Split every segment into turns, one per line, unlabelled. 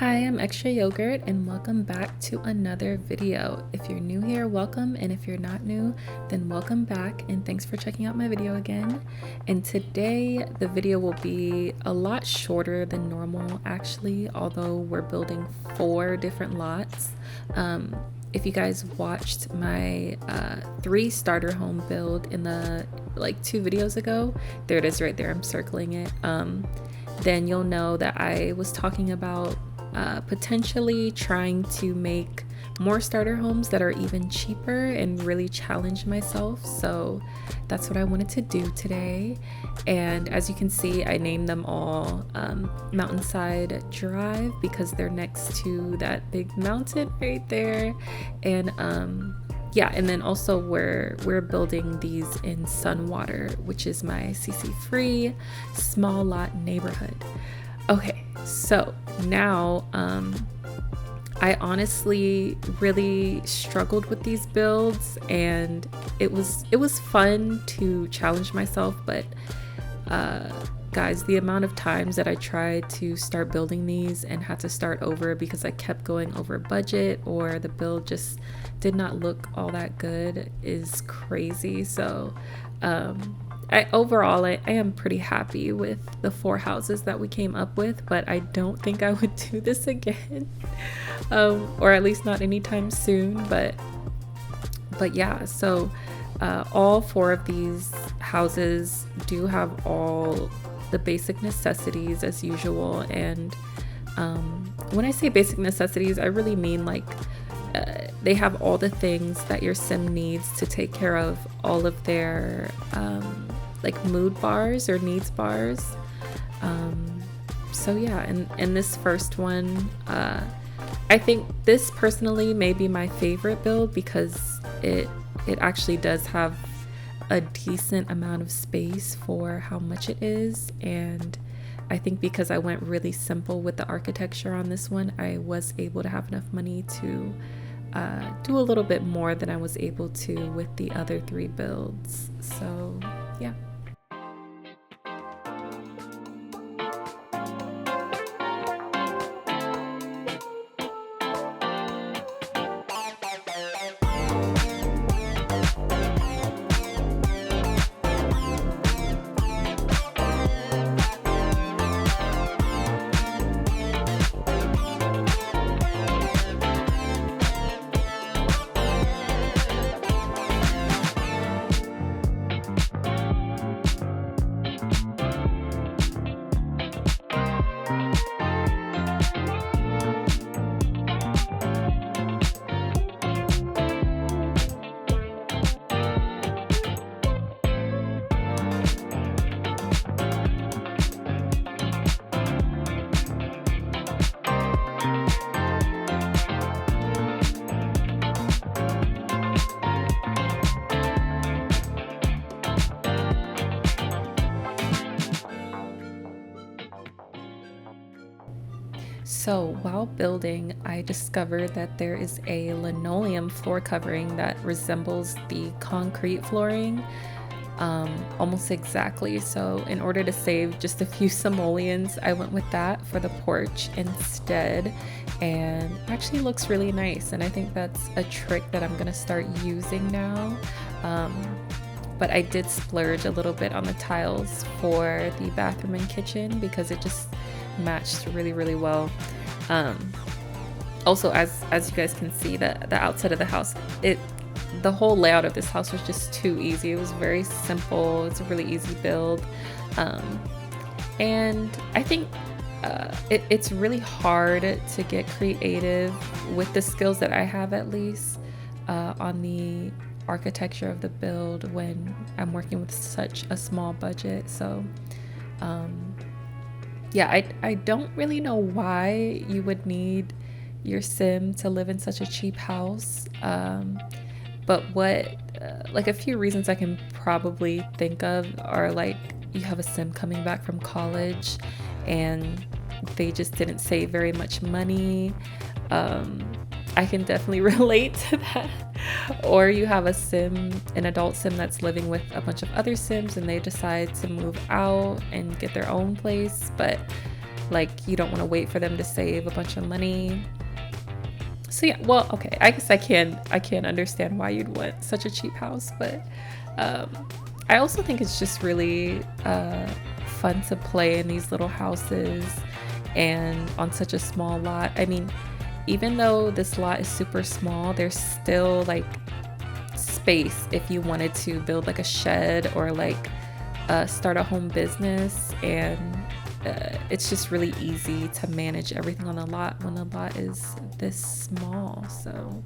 Hi, I'm Extraayogurt and welcome back to another video. If you're new here, welcome, and if you're not new, then welcome back and thanks for checking out my video again. And today the video will be a lot shorter than normal actually, although we're building 4 different lots. If you guys watched my 3 starter home build in the 2 videos ago, there it is right there, I'm circling it, then you'll know that I was talking about potentially trying to make more starter homes that are even cheaper and really challenge myself. So that's what I wanted to do today. And as you can see, I named them all Mountainside Drive because they're next to that big mountain right there. And yeah, and then also we're building these in Sunwater, which is my CC free small lot neighborhood. Okay, so now I honestly really struggled with these builds, and it was fun to challenge myself, but guys, the amount of times that I tried to start building these and had to start over because I kept going over budget or the build just did not look all that good is crazy. So overall, I am pretty happy with the 4 houses that we came up with, but I don't think I would do this again, or at least not anytime soon. But yeah, so all 4 of these houses do have all the basic necessities as usual. And when I say basic necessities, I really mean they have all the things that your sim needs to take care of all of their mood bars or needs bars. So yeah, and this first one, I think this personally may be my favorite build because it actually does have a decent amount of space for how much it is. And I think because I went really simple with the architecture on this one, I was able to have enough money to do a little bit more than I was able to with the other 3 builds. So yeah. So while building, I discovered that there is a linoleum floor covering that resembles the concrete flooring almost exactly. So in order to save just a few simoleons, I went with that for the porch instead, and it actually looks really nice. And I think that's a trick that I'm gonna start using now. But I did splurge a little bit on the tiles for the bathroom and kitchen because it just matched really well. Also, as you guys can see, the outside of the house, the whole layout of this house was just too easy. It was very simple. It's a really easy build, and I think it's really hard to get creative with the skills that I have, at least on the architecture of the build when I'm working with such a small budget. So yeah, I don't really know why you would need your sim to live in such a cheap house, but what a few reasons I can probably think of are you have a sim coming back from college and they just didn't save very much money. I can definitely relate to that. Or you have an adult sim that's living with a bunch of other sims and they decide to move out and get their own place, but like you don't want to wait for them to save a bunch of money. So yeah, well, okay, I guess I can understand why you'd want such a cheap house, but I also think it's just really fun to play in these little houses and on such a small lot. I mean, even though this lot is super small, there's still like space if you wanted to build like a shed or like start a home business, and it's just really easy to manage everything on the lot when the lot is this small. So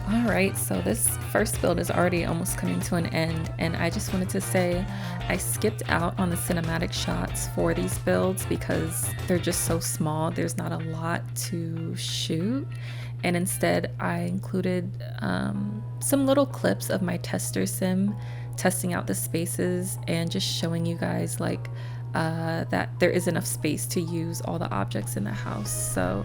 Alright, so this first build is already almost coming to an end, and I just wanted to say I skipped out on the cinematic shots for these builds because they're just so small. There's not a lot to shoot, and instead I included some little clips of my tester sim testing out the spaces and just showing you guys like that there is enough space to use all the objects in the house. So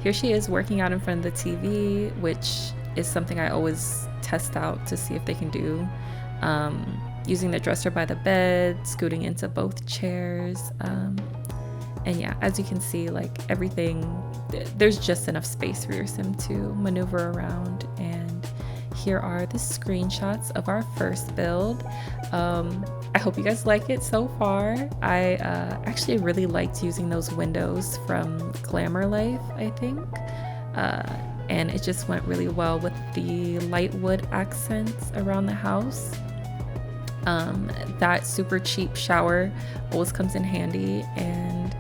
here she is working out in front of the TV, which is something I always test out to see if they can do. Using the dresser by the bed, scooting into both chairs. And yeah, as you can see, like everything, there's just enough space for your sim to maneuver around. And here are the screenshots of our first build. I hope you guys like it so far. I actually really liked using those windows from Glamour Life, I think. And it just went really well with the light wood accents around the house. That super cheap shower always comes in handy. And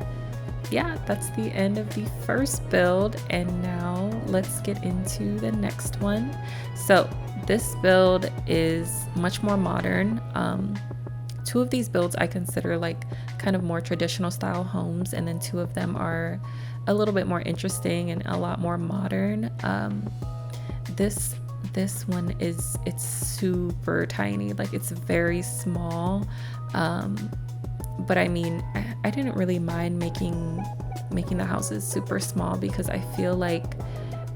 yeah, that's the end of the first build, and now let's get into the next one. So this build is much more modern. Two of these builds I consider like kind of more traditional style homes, and then two of them are a little bit more interesting and a lot more modern. This one it's super tiny, like it's very small. But I mean, I didn't really mind making the houses super small, because I feel like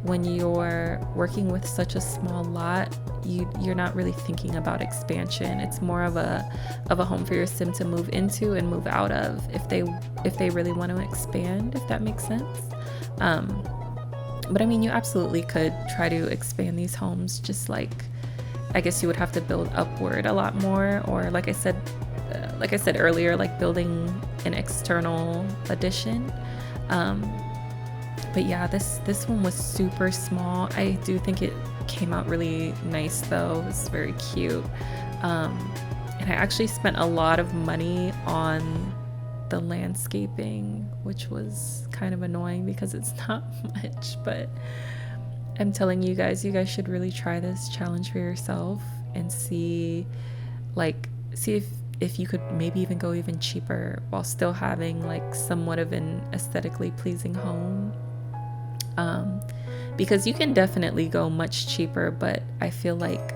when you're working with such a small lot, you're not really thinking about expansion. It's more of a home for your sim to move into and move out of if they really want to expand, if that makes sense. But I mean, you absolutely could try to expand these homes, just like I guess you would have to build upward a lot more, or like I said earlier, like building an external addition. But yeah, this one was super small. I do think it came out really nice though. It was very cute. And I actually spent a lot of money on the landscaping, which was kind of annoying because it's not much, but I'm telling you guys should really try this challenge for yourself and see if you could maybe even go even cheaper while still having like somewhat of an aesthetically pleasing home. Because you can definitely go much cheaper, but I feel like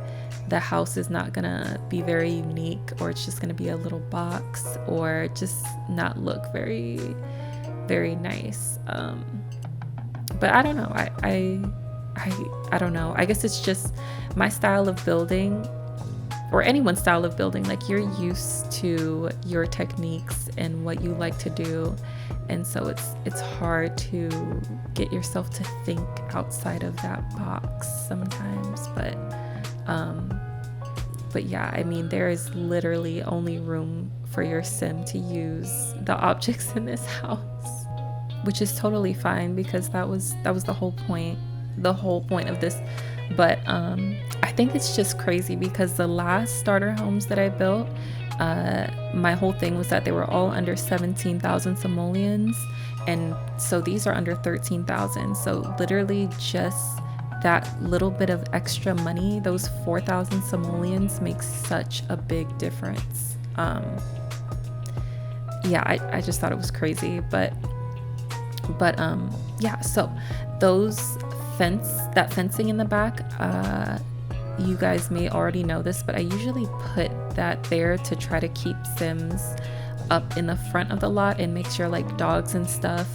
the house is not gonna be very unique, or it's just gonna be a little box, or just not look very, very nice. But I don't know. I don't know. I guess it's just my style of building, or anyone's style of building. Like, you're used to your techniques and what you like to do, and so it's hard to get yourself to think outside of that box sometimes. But yeah, I mean, there is literally only room for your sim to use the objects in this house. which is totally fine because that was the whole point of this. But I think it's just crazy because the last starter homes that I built, my whole thing was that they were all under 17,000 simoleons, and so these are under 13,000. So literally just that little bit of extra money, those 4,000 simoleons, makes such a big difference. Yeah, I just thought it was crazy. But yeah, so that fencing in the back, you guys may already know this, but I usually put that there to try to keep Sims up in the front of the lot and make sure like dogs and stuff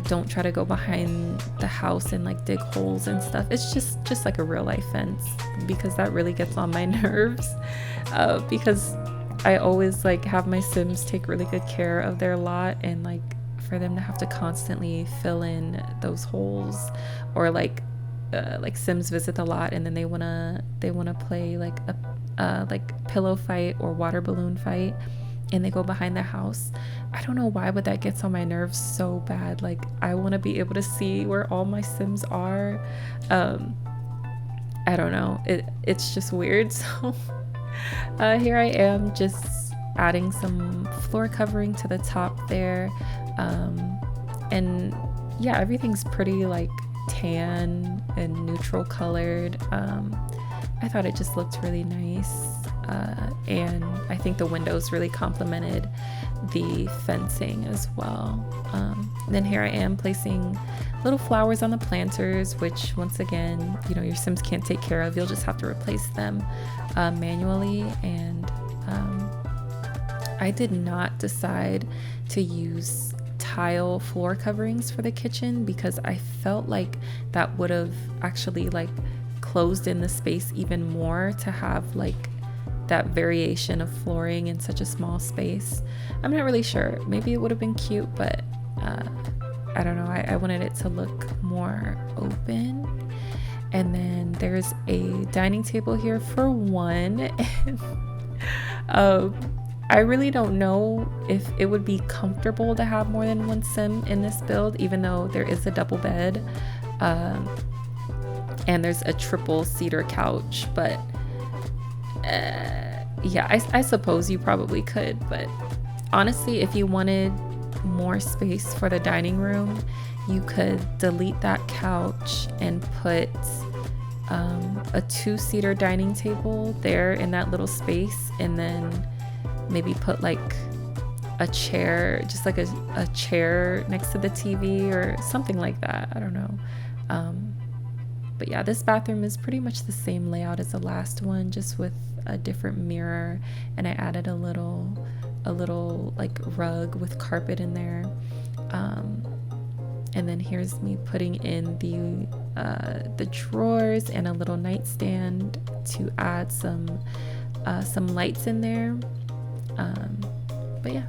don't try to go behind the house and like dig holes and stuff. It's just like a real life fence, because that really gets on my nerves, because I always like have my Sims take really good care of their lot, and like for them to have to constantly fill in those holes, or like Sims visit the lot and then they wanna play like a like pillow fight or water balloon fight, and they go behind the house. I don't know why, but that gets on my nerves so bad. Like I want to be able to see where all my Sims are. I don't know, it's just weird. So here I am just adding some floor covering to the top there, and yeah, everything's pretty like tan and neutral colored. I thought it just looked really nice, and I think the windows really complemented the fencing as well. Then here I am placing little flowers on the planters, which once again, you know, your Sims can't take care of. You'll just have to replace them manually. And I did not decide to use tile floor coverings for the kitchen because I felt like that would have actually like closed in the space even more to have like that variation of flooring in such a small space. I'm not really sure. Maybe it would have been cute, but I don't know. I wanted it to look more open. And then there's a dining table here for one. And I really don't know if it would be comfortable to have more than one Sim in this build, even though there is a double bed, and there's a triple cedar couch. But yeah, I suppose you probably could. But honestly, if you wanted more space for the dining room, you could delete that couch and put a two-seater dining table there in that little space, and then maybe put like a chair, just like a chair next to the TV or something like that. I don't know. But yeah, this bathroom is pretty much the same layout as the last one, just with a different mirror, and I added a little like rug with carpet in there. And then here's me putting in the drawers and a little nightstand to add some lights in there. But yeah.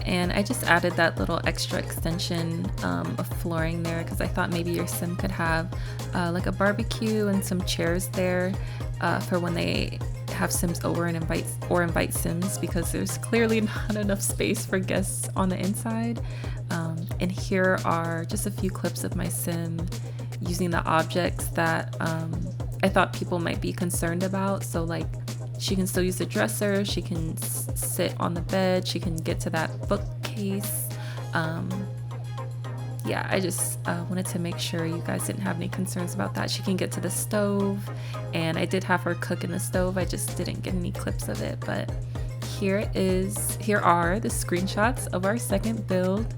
And I just added that little extra extension of flooring there because I thought maybe your Sim could have like a barbecue and some chairs there for when they have Sims over and invite Sims, because there's clearly not enough space for guests on the inside. And here are just a few clips of my Sim using the objects that I thought people might be concerned about. So like, she can still use the dresser, she can sit on the bed, she can get to that bookcase. Yeah, I just wanted to make sure you guys didn't have any concerns about that. She can get to the stove, and I did have her cook in the stove. I just didn't get any clips of it, but here are the screenshots of our second build.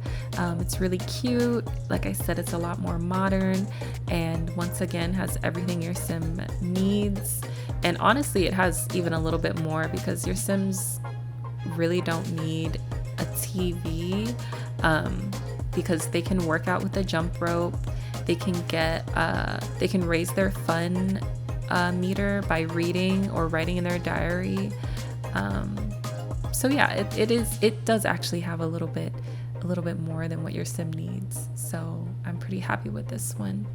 It's really cute. Like I said, it's a lot more modern, and once again has everything your Sim needs. And honestly, it has even a little bit more because your Sims really don't need a TV, because they can work out with a jump rope. They can they can raise their fun meter by reading or writing in their diary. So yeah, it does actually have a little bit more than what your Sim needs. So I'm pretty happy with this one.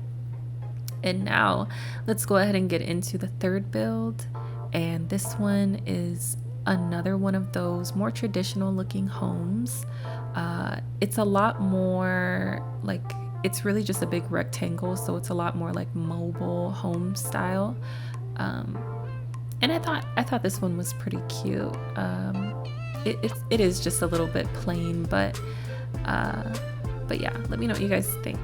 And now let's go ahead and get into the third build. And this one is another one of those more traditional looking homes. It's a lot more like, it's really just a big rectangle, so it's a lot more like mobile home style. And I thought this one was pretty cute. It is just a little bit plain, but yeah, let me know what you guys think.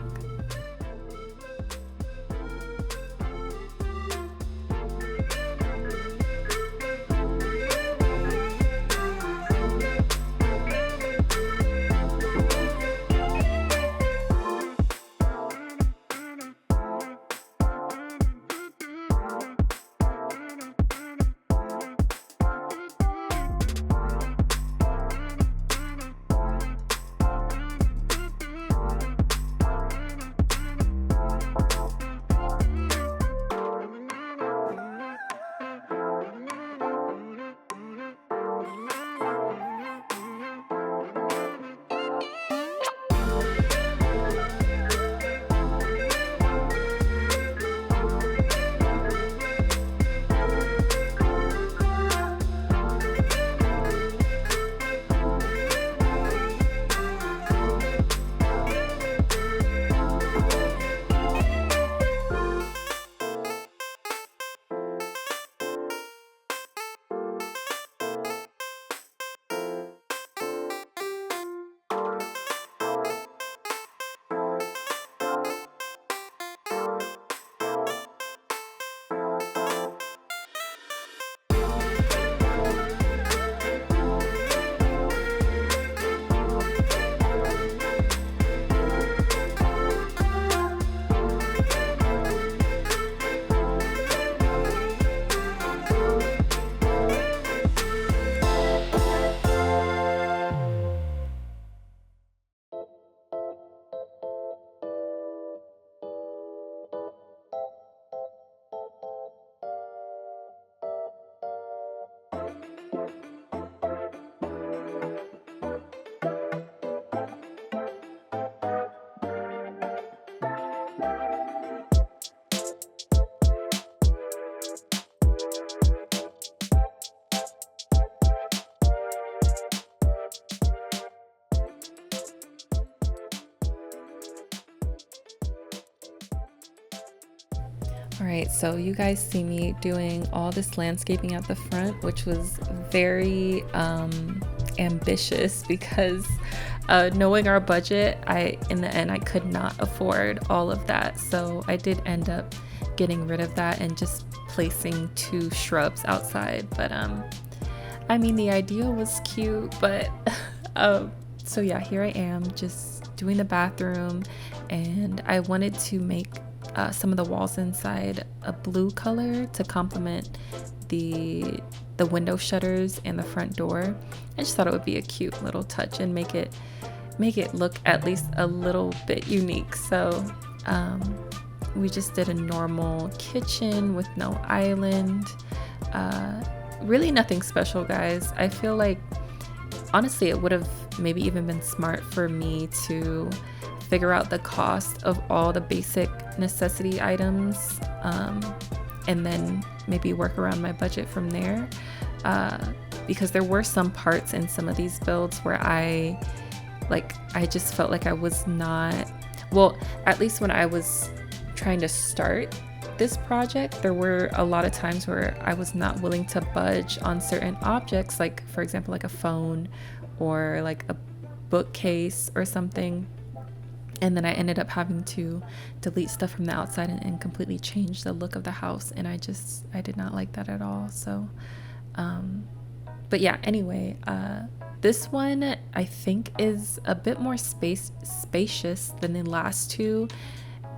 All right, so you guys see me doing all this landscaping at the front, which was very ambitious because knowing our budget, in the end I could not afford all of that. So I did end up getting rid of that and just placing 2 shrubs outside. But I mean, the idea was cute, but so yeah, here I am just doing the bathroom, and I wanted to make some of the walls inside a blue color to complement the window shutters and the front door. I just thought it would be a cute little touch and make it look at least a little bit unique. So we just did a normal kitchen with no island. Really nothing special, guys. I feel like honestly it would have maybe even been smart for me to figure out the cost of all the basic necessity items, and then maybe work around my budget from there, because there were some parts in some of these builds where I just felt like I was not, well, at least when I was trying to start this project, there were a lot of times where I was not willing to budge on certain objects, like for example like a phone or like a bookcase or something. And then I ended up having to delete stuff from the outside and completely change the look of the house. And I did not like that at all. So, but yeah, anyway, this one I think is a bit more spacious than the last 2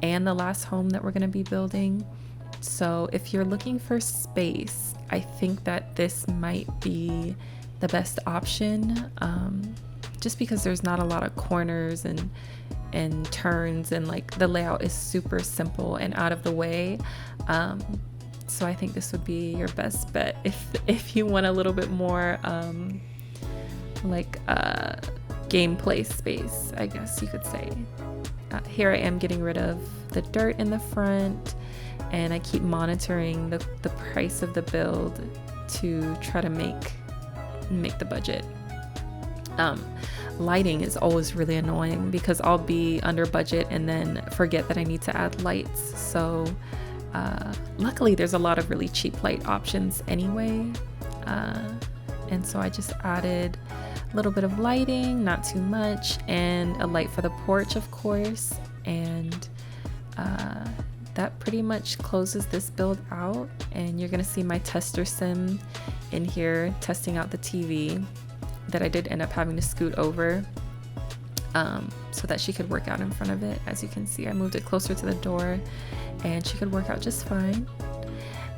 and the last home that we're going to be building. So if you're looking for space, I think that this might be the best option, just because there's not a lot of corners and turns, and like the layout is super simple and out of the way. So I think this would be your best bet if you want a little bit more gameplay space, I guess you could say. Here I am getting rid of the dirt in the front, and I keep monitoring the price of the build to try to make the budget. Lighting is always really annoying because I'll be under budget and then forget that I need to add lights. So luckily there's a lot of really cheap light options anyway, and so I just added a little bit of lighting, not too much, and a light for the porch, of course, and that pretty much closes this build out. And you're gonna see my tester sim in here testing out the TV that I did end up having to scoot over so that she could work out in front of it. As you can see, I moved it closer to the door and she could work out just fine.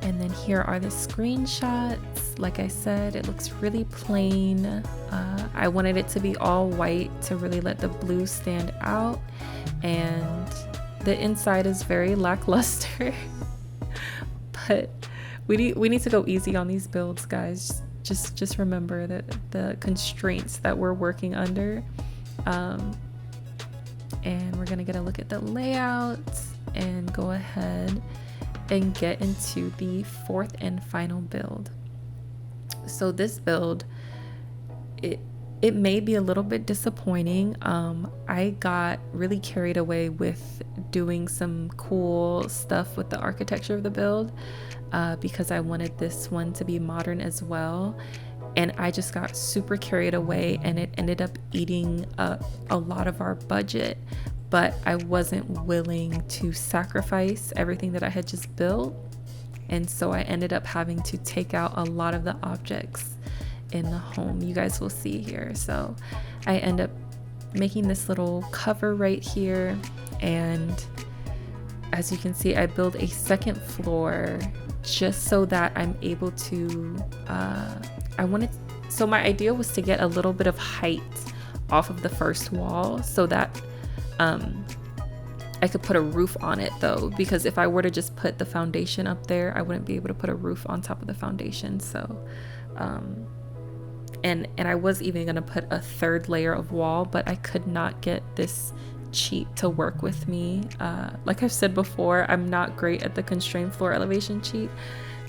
And then here are the screenshots. Like I said, it looks really plain. I wanted it to be all white to really let the blue stand out, and the inside is very lackluster. But we need to go easy on these builds, guys. Just remember that the constraints that we're working under. And we're gonna get a look at the layout and go ahead and get into the fourth and final build. So this build, it may be a little bit disappointing. I got really carried away with doing some cool stuff with the architecture of the build, because I wanted this one to be modern as well, and I just got super carried away and it ended up eating a lot of our budget. But I wasn't willing to sacrifice everything that I had just built, and so I ended up having to take out a lot of the objects in the home. You guys will see here. So I end up making this little cover right here, and as you can see, I build a second floor just so that I'm able to so my idea was to get a little bit of height off of the first wall so that I could put a roof on it, though, because if I were to just put the foundation up there, I wouldn't be able to put a roof on top of the foundation. So and I was even gonna put a third layer of wall, but I could not get this cheat to work with me. Like I've said before, I'm not great at the constrained floor elevation cheat,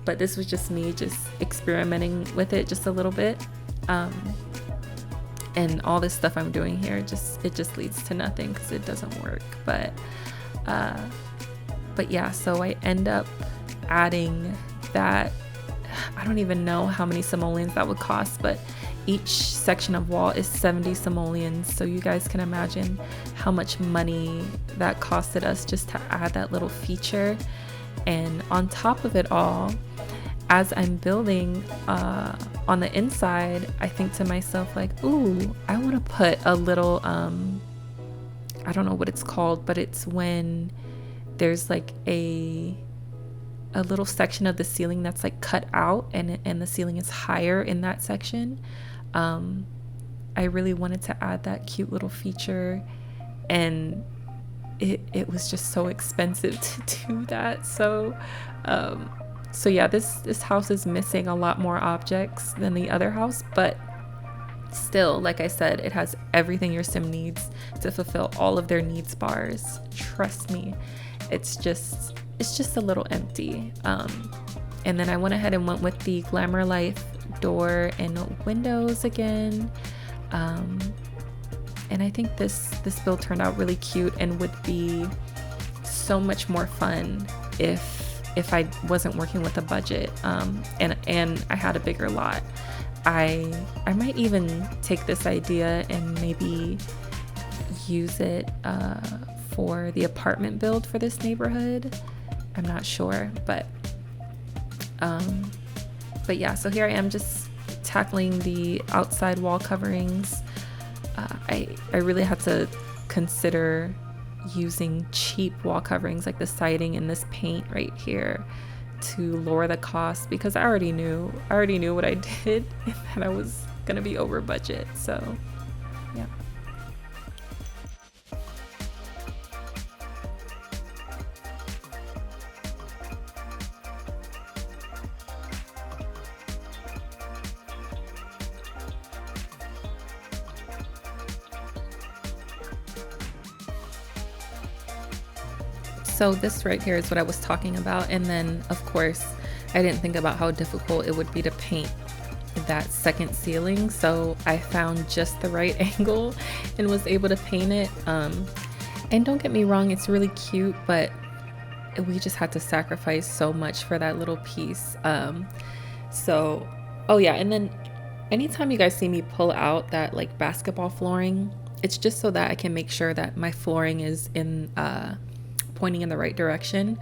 but this was just me just experimenting with it just a little bit. And all this stuff I'm doing here, it just leads to nothing because it doesn't work. But yeah, so I end up adding that. I don't even know how many simoleons that would cost, but each section of wall is 70 simoleons. So you guys can imagine how much money that costed us just to add that little feature. And on top of it all, as I'm building on the inside, I think to myself like, ooh, I want to put a little, I don't know what it's called, but it's when there's like a little section of the ceiling that's like cut out and the ceiling is higher in that section. I really wanted to add that cute little feature, and it was just so expensive to do that. So yeah, this house is missing a lot more objects than the other house, but still, like I said, it has everything your sim needs to fulfill all of their needs bars. Trust me, it's just a little empty. And then I went ahead and went with the Glamour Life door and windows again. And I think this build turned out really cute and would be so much more fun if I wasn't working with a budget, and I had a bigger lot. I might even take this idea and maybe use it for the apartment build for this neighborhood. I'm not sure, but yeah, so here I am just tackling the outside wall coverings. I really had to consider using cheap wall coverings like the siding and this paint right here to lower the cost, because I already knew what I did and that I was gonna be over budget. So yeah. So this right here is what I was talking about, and then of course I didn't think about how difficult it would be to paint that second ceiling, so I found just the right angle and was able to paint it. And don't get me wrong, it's really cute, but we just had to sacrifice so much for that little piece. So oh yeah, and then anytime you guys see me pull out that like basketball flooring, it's just so that I can make sure that my flooring is in pointing in the right direction.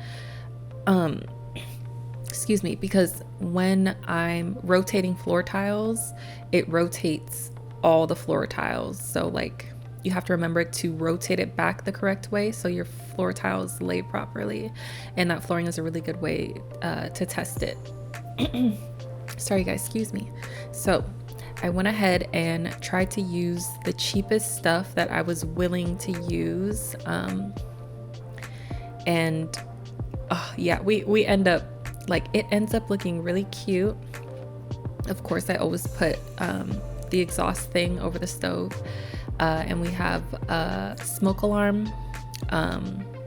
Excuse me, because when I'm rotating floor tiles, it rotates all the floor tiles. So like you have to remember to rotate it back the correct way so your floor tiles lay properly, and that flooring is a really good way to test it. Sorry guys, excuse me. So I went ahead and tried to use the cheapest stuff that I was willing to use. And yeah, we end up, like, it ends up looking really cute. Of course, I always put the exhaust thing over the stove, and we have a smoke alarm,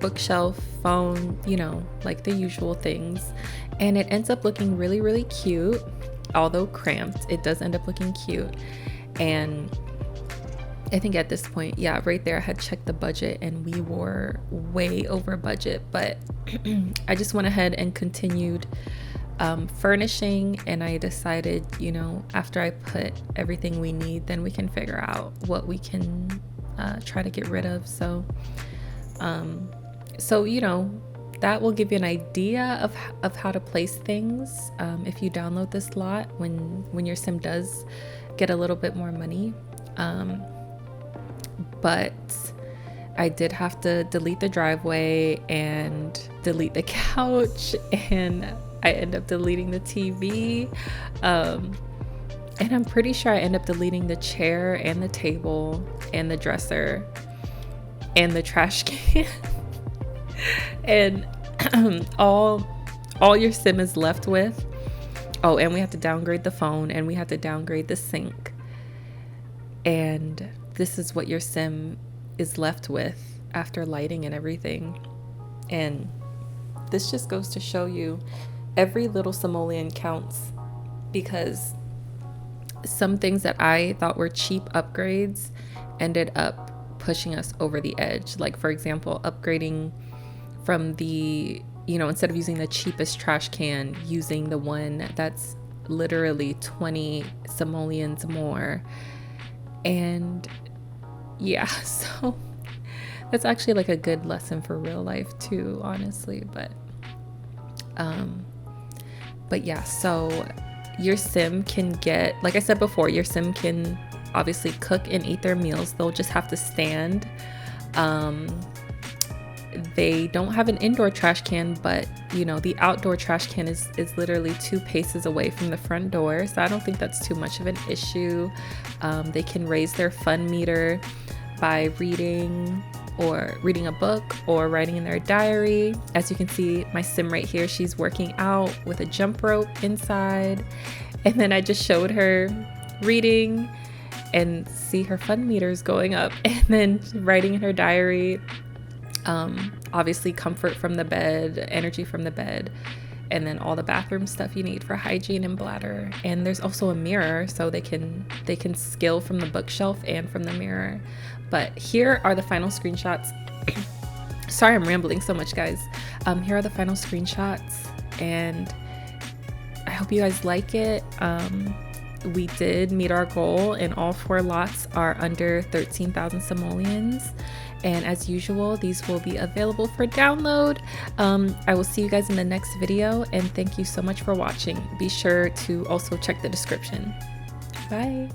bookshelf, phone, you know, like the usual things, and it ends up looking really, really cute. Although cramped, it does end up looking cute. And I think at this point, yeah, right there I had checked the budget and we were way over budget, but I just went ahead and continued furnishing, and I decided, you know, after I put everything we need, then we can figure out what we can try to get rid of. So you know, that will give you an idea of how to place things if you download this lot when your sim does get a little bit more money. But I did have to delete the driveway and delete the couch, and I end up deleting the TV, and I'm pretty sure I end up deleting the chair and the table and the dresser and the trash can. And all your sim is left with, oh, and we have to downgrade the phone, and we have to downgrade the sink, and this is what your sim is left with after lighting and everything. And this just goes to show you every little simoleon counts, because some things that I thought were cheap upgrades ended up pushing us over the edge. Like, for example, upgrading from the, you know, instead of using the cheapest trash can, using the one that's literally 20 simoleons more. And yeah, so that's actually like a good lesson for real life too, honestly. But yeah, so your sim can get, like I said before, your sim can obviously cook and eat their meals. They'll just have to stand. They don't have an indoor trash can, but you know, the outdoor trash can is literally 2 paces away from the front door, so I don't think that's too much of an issue. They can raise their fun meter by reading a book or writing in their diary. As you can see, my sim right here, she's working out with a jump rope inside, and then I just showed her reading and see her fun meters going up, and then writing in her diary. Obviously comfort from the bed, energy from the bed, and then all the bathroom stuff you need for hygiene and bladder. And there's also a mirror, so they can skill from the bookshelf and from the mirror. But here are the final screenshots. Sorry, I'm rambling so much, guys. Here are the final screenshots, and I hope you guys like it. We did meet our goal, and all 4 lots are under 13,000 simoleons. And as usual, these will be available for download. I will see you guys in the next video, and thank you so much for watching. Be sure to also check the description. Bye.